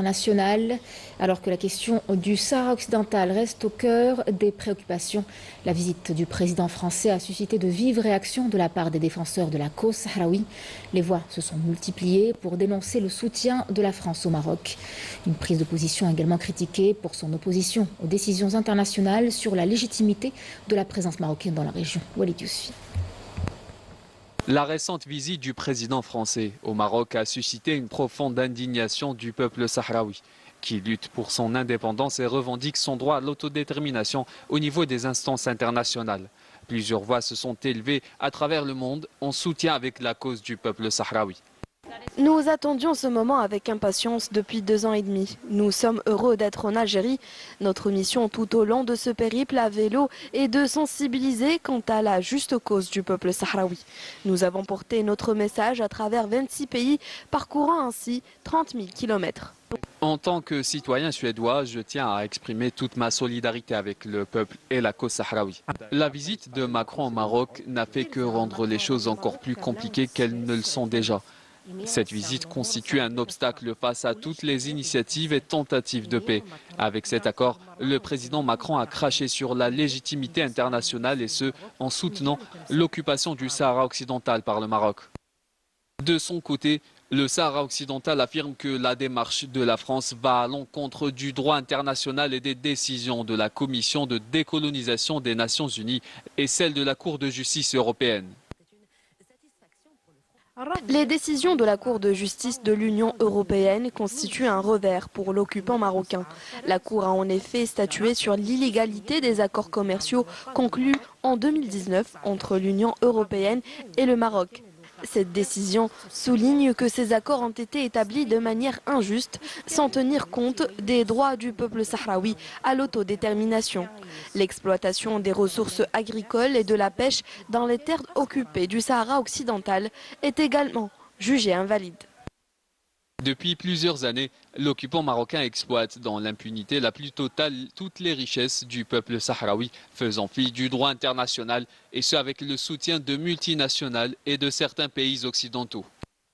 internationale. Alors que la question du Sahara occidental reste au cœur des préoccupations, la visite du président français a suscité de vives réactions de la part des défenseurs de la cause sahraoui. Les voix se sont multipliées pour dénoncer le soutien de la France au Maroc. Une prise de position également critiquée pour son opposition aux décisions internationales sur la légitimité de la présence marocaine dans la région. Walid Yousfi. La récente visite du président français au Maroc a suscité une profonde indignation du peuple sahraoui, qui lutte pour son indépendance et revendique son droit à l'autodétermination au niveau des instances internationales. Plusieurs voix se sont élevées à travers le monde en soutien avec la cause du peuple sahraoui. Nous attendions ce moment avec impatience depuis 2 ans et demi. Nous sommes heureux d'être en Algérie. Notre mission tout au long de ce périple à vélo est de sensibiliser quant à la juste cause du peuple sahraoui. Nous avons porté notre message à travers 26 pays, parcourant ainsi 30 000 kilomètres. En tant que citoyen suédois, je tiens à exprimer toute ma solidarité avec le peuple et la cause sahraoui. La visite de Macron au Maroc n'a fait que rendre les choses encore plus compliquées qu'elles ne le sont déjà. Cette visite constitue un obstacle face à toutes les initiatives et tentatives de paix. Avec cet accord, le président Macron a craché sur la légitimité internationale et ce, en soutenant l'occupation du Sahara occidental par le Maroc. De son côté, le Sahara occidental affirme que la démarche de la France va à l'encontre du droit international et des décisions de la Commission de décolonisation des Nations Unies et celle de la Cour de justice européenne. Les décisions de la Cour de justice de l'Union européenne constituent un revers pour l'occupant marocain. La Cour a en effet statué sur l'illégalité des accords commerciaux conclus en 2019 entre l'Union européenne et le Maroc. Cette décision souligne que ces accords ont été établis de manière injuste, sans tenir compte des droits du peuple sahraoui à l'autodétermination. L'exploitation des ressources agricoles et de la pêche dans les terres occupées du Sahara occidental est également jugée invalide. Depuis plusieurs années, l'occupant marocain exploite dans l'impunité la plus totale toutes les richesses du peuple sahraoui, faisant fi du droit international et ce avec le soutien de multinationales et de certains pays occidentaux.